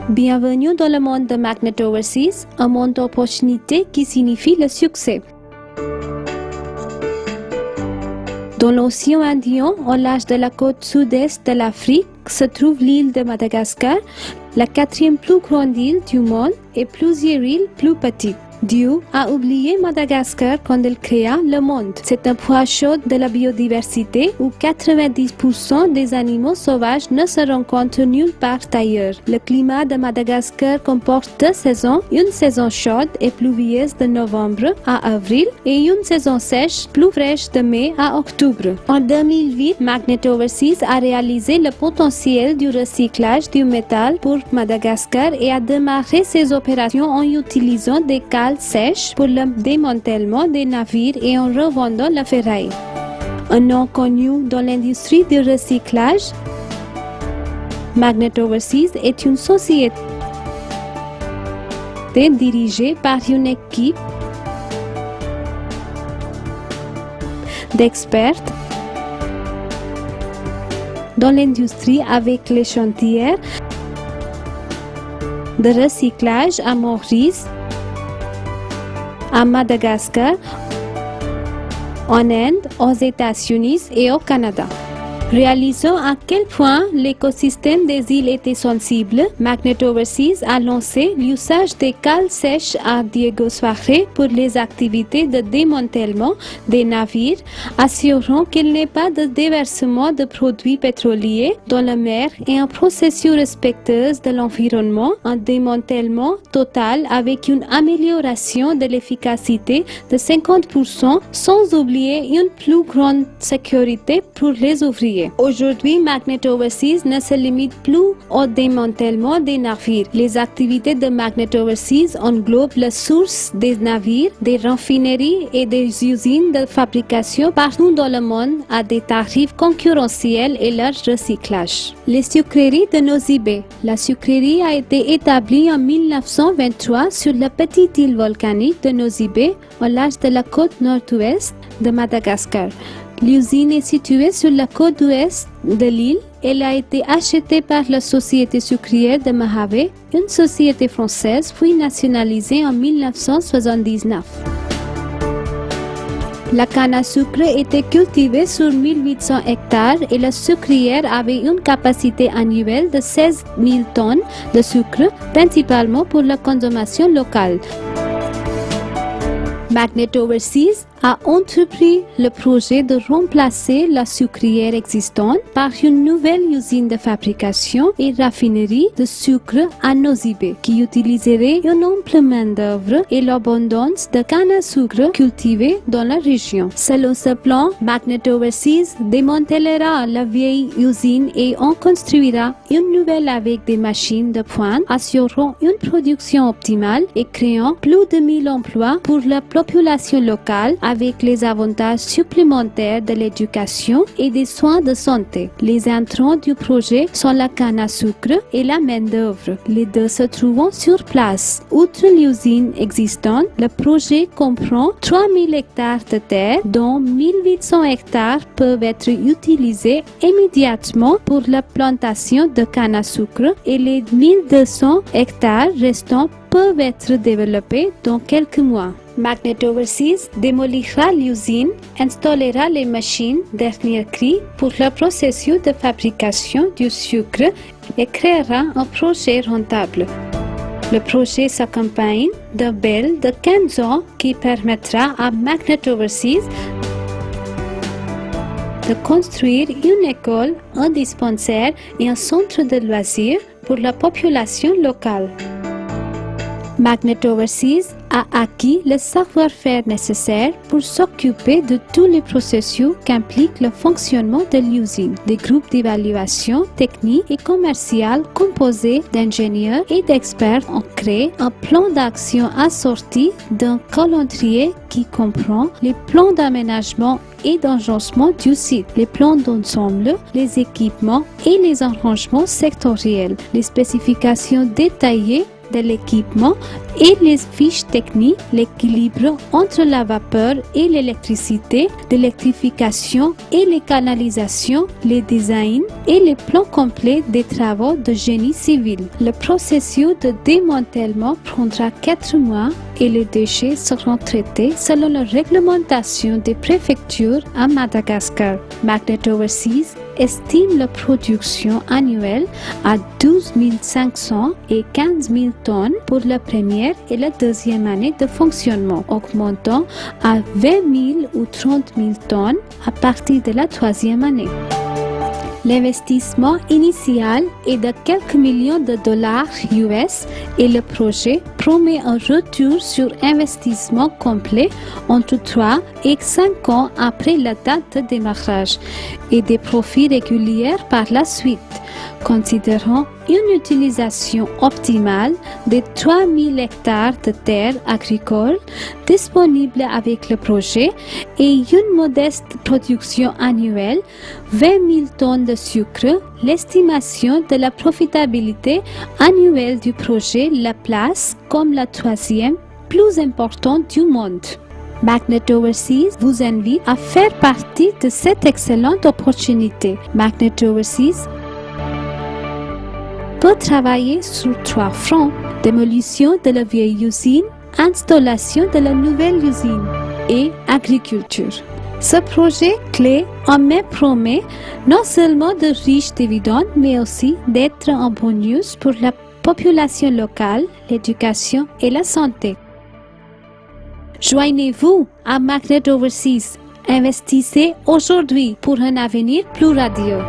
Bienvenue dans le monde de Magnet Overseas, un monde d'opportunités qui signifie le succès. Dans l'océan Indien, au large de la côte sud-est de l'Afrique, se trouve l'île de Madagascar, la quatrième plus grande île du monde et plusieurs îles plus petites. Dieu a oublié Madagascar quand il créa le monde. C'est un point chaud de la biodiversité où 90% des animaux sauvages ne se rencontrent nulle part ailleurs. Le climat de Madagascar comporte deux saisons, une saison chaude et pluvieuse de novembre à avril et une saison sèche, plus fraîche de mai à octobre. En 2008, Magnet Overseas a réalisé le potentiel du recyclage du métal pour Madagascar et a démarré ses opérations en utilisant des cales sèches pour le démantèlement des navires et en revendant la ferraille. Un nom connu dans l'industrie du recyclage, Magnet Overseas est une société dirigée par une équipe d'experts dans l'industrie avec les chantiers de recyclage à Maurice, à Madagascar, en Inde, aux États-Unis et au Canada. Réalisant à quel point l'écosystème des îles était sensible, Magnet Overseas a lancé l'usage des cales sèches à Diego Suaré pour les activités de démantèlement des navires, assurant qu'il n'y ait pas de déversement de produits pétroliers dans la mer et un processus respectueux de l'environnement, un démantèlement total avec une amélioration de l'efficacité de 50% sans oublier une plus grande sécurité pour les ouvriers. Aujourd'hui, Magnet Overseas ne se limite plus au démantèlement des navires. Les activités de Magnet Overseas englobent la source des navires, des raffineries et des usines de fabrication partout dans le monde à des tarifs concurrentiels et leur recyclage. Les sucreries de Nosy-Be. La sucrerie a été établie en 1923 sur la petite île volcanique de Nosy-Be au large de la côte nord-ouest de Madagascar. L'usine est située sur la côte ouest de l'île. Elle a été achetée par la Société sucrière de Mojave, une société française, puis nationalisée en 1979. La canne à sucre était cultivée sur 1800 hectares et la sucrière avait une capacité annuelle de 16 000 tonnes de sucre, principalement pour la consommation locale. Magnet Overseas a entrepris le projet de remplacer la sucrière existante par une nouvelle usine de fabrication et raffinerie de sucre à Nosy-Be qui utiliserait une ample main-d'œuvre et l'abondance de canne à sucre cultivée dans la région. Selon ce plan, Magnet Overseas démantèlera la vieille usine et en construira une nouvelle avec des machines de pointe assurant une production optimale et créant plus de 1000 emplois pour la population locale avec les avantages supplémentaires de l'éducation et des soins de santé. Les intrants du projet sont la canne à sucre et la main-d'œuvre, les deux se trouvant sur place. Outre l'usine existante, le projet comprend 3000 hectares de terre, dont 1800 hectares peuvent être utilisés immédiatement pour la plantation de canne à sucre et les 1200 hectares restants peuvent être développés dans quelques mois. Magnet Overseas démolira l'usine, installera les machines dernier cri pour le processus de fabrication du sucre et créera un projet rentable. Le projet s'accompagne d'un bail de 15 ans qui permettra à Magnet Overseas de construire une école, un dispensaire et un centre de loisirs pour la population locale. Magnet Overseas a acquis le savoir-faire nécessaire pour s'occuper de tous les processus qu'implique le fonctionnement de l'usine. Des groupes d'évaluation technique et commerciale composés d'ingénieurs et d'experts ont créé un plan d'action assorti d'un calendrier qui comprend les plans d'aménagement et d'agencement du site, les plans d'ensemble, les équipements et les arrangements sectoriels, les spécifications détaillées de l'équipement et les fiches techniques, l'équilibre entre la vapeur et l'électricité, l'électrification et les canalisations, les designs et les plans complets des travaux de génie civil. Le processus de démantèlement prendra 4 mois et les déchets seront traités selon la réglementation des préfectures à Madagascar. Magnet Overseas estime la production annuelle à 12 500 et 15 000 tonnes pour la première et la deuxième année de fonctionnement, augmentant à 20 000 ou 30 000 tonnes à partir de la troisième année. L'investissement initial est de quelques millions de dollars US et le projet promet un retour sur investissement complet entre 3 et 5 ans après la date de démarrage et des profits réguliers par la suite, considérant une utilisation optimale des 3000 hectares de terres agricoles disponibles avec le projet et une modeste production annuelle, 20 000 tonnes de sucre. L'estimation de la profitabilité annuelle du projet la place comme la troisième plus importante du monde. Magnet Overseas vous invite à faire partie de cette excellente opportunité. Magnet Overseas peut travailler sur 3 fronts: démolition de la vieille usine, installation de la nouvelle usine et agriculture. Ce projet clé en main promet non seulement de riches dividendes, mais aussi d'être un bon news pour la population locale, l'éducation et la santé. Joignez-vous à Magnet Overseas. Investissez aujourd'hui pour un avenir plus radieux.